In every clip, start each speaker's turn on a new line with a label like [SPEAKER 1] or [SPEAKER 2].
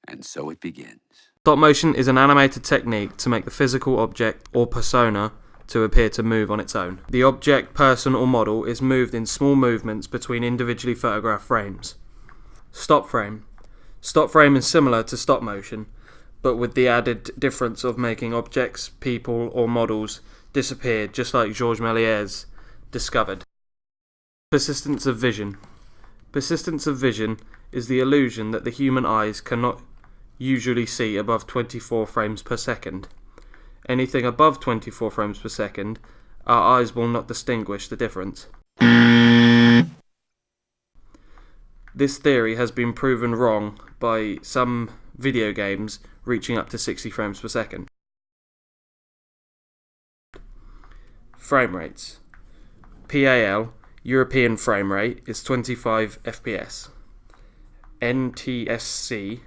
[SPEAKER 1] And so it begins.
[SPEAKER 2] Stop motion is an animated technique to make the physical object or persona to appear to move on its own. The object, person or model is moved in small movements between individually photographed frames. Stop frame. Stop frame is similar to stop motion, but with the added difference of making objects, people or models disappear, just like Georges Méliès discovered. Persistence of vision. Persistence of vision is the illusion that the human eyes cannot usually see above 24 frames per second. Anything above 24 frames per second, our eyes will not distinguish the difference. This theory has been proven wrong by some video games reaching up to 60 frames per second. Frame rates. PAL, European frame rate, is 25 FPS. NTSC,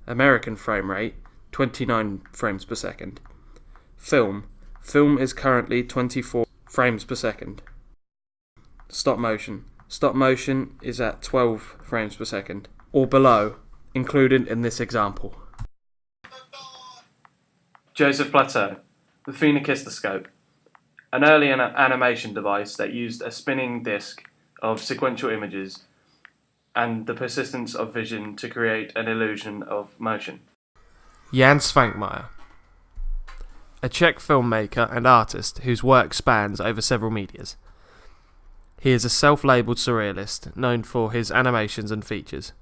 [SPEAKER 2] American frame rate, 29 frames per second. Film is currently 24 frames per second. Stop motion is at 12 frames per second, or below, included in this example. Joseph Plateau, the phenakistoscope, an early animation device that used a spinning disc of sequential images and the persistence of vision to create an illusion of motion.
[SPEAKER 3] Jan Svankmajer, a Czech filmmaker and artist whose work spans over several medias. He is a self-labelled surrealist, known for his animations and features.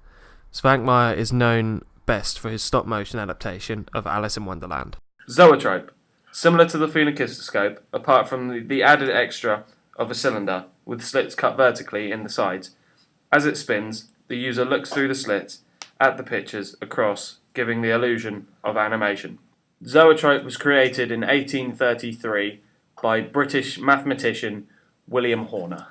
[SPEAKER 3] Svankmajer is known best for his stop-motion adaptation of Alice in Wonderland.
[SPEAKER 2] Zoetrope, similar to the phenakistoscope, apart from the added extra of a cylinder with slits cut vertically in the sides. As it spins, the user looks through the slits at the pictures across, giving the illusion of animation. Zoetrope was created in 1833 by British mathematician William Horner.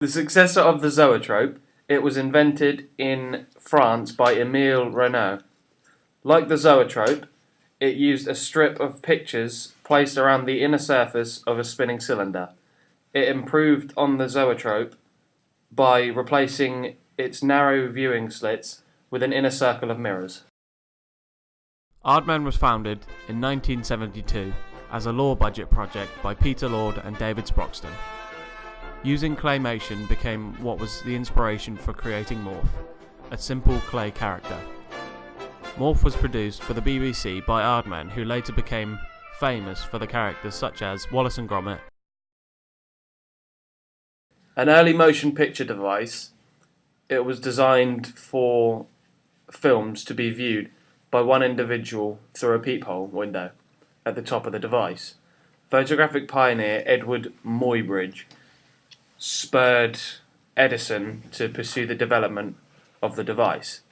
[SPEAKER 2] The successor of the zoetrope, it was invented in France by Émile Reynaud. Like the zoetrope, it used a strip of pictures placed around the inner surface of a spinning cylinder. It improved on the zoetrope by replacing its narrow viewing slits with an inner circle of mirrors.
[SPEAKER 3] Aardman was founded in 1972 as a low-budget project by Peter Lord and David Sproxton. Using claymation became what was the inspiration for creating Morph, a simple clay character. Morph was produced for the BBC by Aardman, who later became famous for the characters such as Wallace and Gromit.
[SPEAKER 2] An early motion picture device, it was designed for films to be viewed by one individual through a peephole window at the top of the device. Photographic pioneer Edward Muybridge spurred Edison to pursue the development of the device.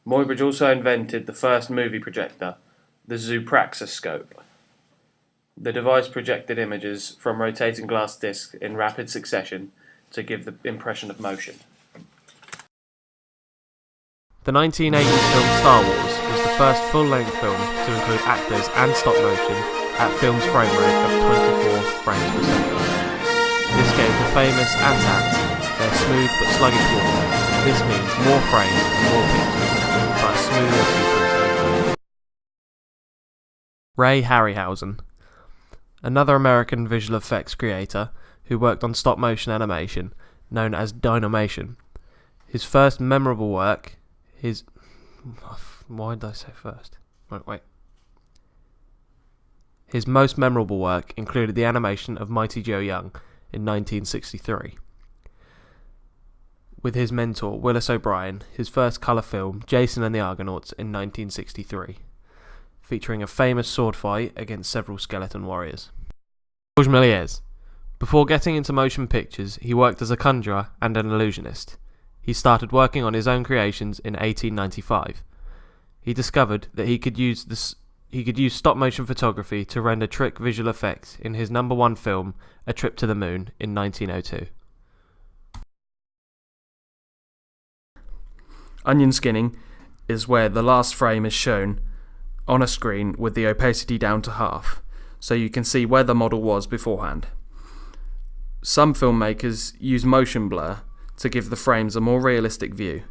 [SPEAKER 2] Muybridge also invented the first movie projector, the Zoopraxiscope. The device projected images from rotating glass discs in rapid succession to give the impression of motion.
[SPEAKER 3] The 1980s film Star Wars was the first full-length film to include actors and stop motion at film's frame rate of 24 frames per second. This gave the famous AT-AT their smooth but sluggish walk. This means more frames and more pictures, but a smoother sequence. Ray Harryhausen, another American visual effects creator who worked on stop-motion animation, known as Dynamation. His first memorable work, why did I say first? Wait. His most memorable work included the animation of Mighty Joe Young in 1963. With his mentor, Willis O'Brien, his first colour film, Jason and the Argonauts, in 1963, featuring a famous sword fight against several skeleton warriors. Georges Méliès. Before getting into motion pictures, he worked as a conjurer and an illusionist. He started working on his own creations in 1895. He discovered that he could use stop-motion photography to render trick visual effects in his #1 film, A Trip to the Moon, in 1902.
[SPEAKER 2] Onion skinning is where the last frame is shown on a screen with the opacity down to half, so you can see where the model was beforehand. Some filmmakers use motion blur to give the frames a more realistic view.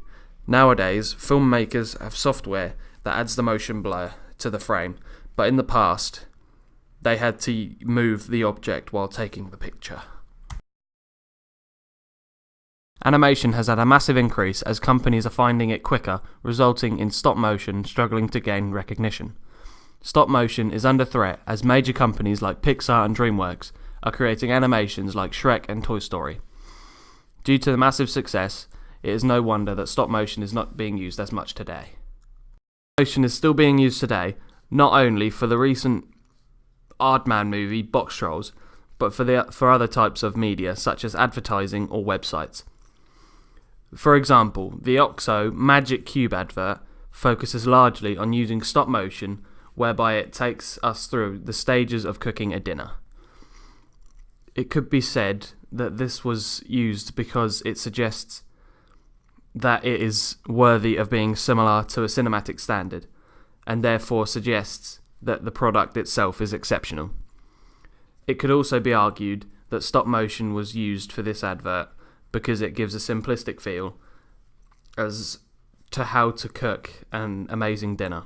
[SPEAKER 3] Nowadays, filmmakers have software that adds the motion blur to the frame, but in the past, they had to move the object while taking the picture. Animation has had a massive increase as companies are finding it quicker, resulting in stop motion struggling to gain recognition. Stop motion is under threat as major companies like Pixar and DreamWorks are creating animations like Shrek and Toy Story. Due to the massive success, it is no wonder that stop motion is not being used as much today. Motion is still being used today, not only for the recent Aardman movie Box Trolls, but for other types of media such as advertising or websites. For example, the OXO Magic Cube advert focuses largely on using stop motion, whereby it takes us through the stages of cooking a dinner. It could be said that this was used because it suggests that it is worthy of being similar to a cinematic standard, and therefore suggests that the product itself is exceptional. It could also be argued that stop motion was used for this advert because it gives a simplistic feel as to how to cook an amazing dinner,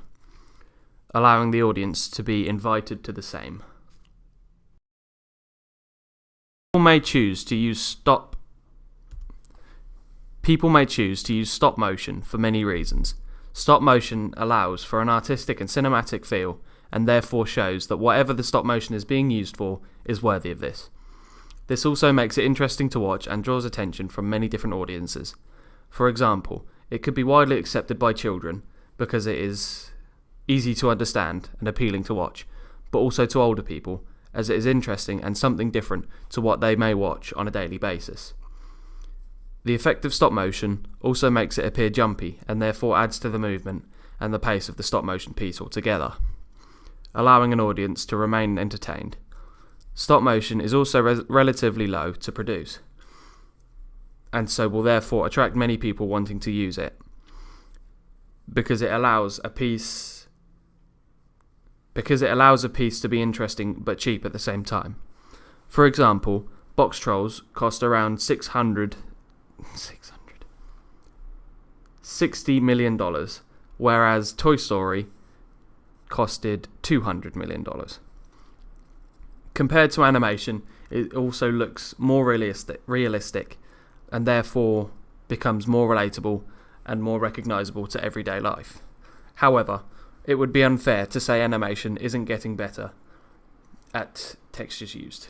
[SPEAKER 3] allowing the audience to be invited to the same. People may choose to use stop motion for many reasons. Stop motion allows for an artistic and cinematic feel, and therefore shows that whatever the stop motion is being used for is worthy of this. This also makes it interesting to watch and draws attention from many different audiences. For example, it could be widely accepted by children because it is easy to understand and appealing to watch, but also to older people as it is interesting and something different to what they may watch on a daily basis. The effect of stop motion also makes it appear jumpy and therefore adds to the movement and the pace of the stop motion piece altogether, allowing an audience to remain entertained. Stop motion is also relatively low to produce, and so will therefore attract many people wanting to use it, because it allows a piece to be interesting but cheap at the same time. For example, Box Trolls cost around $60 million, whereas Toy Story costed $200 million. Compared to animation, it also looks more realistic and therefore becomes more relatable and more recognisable to everyday life. However, it would be unfair to say animation isn't getting better at textures used.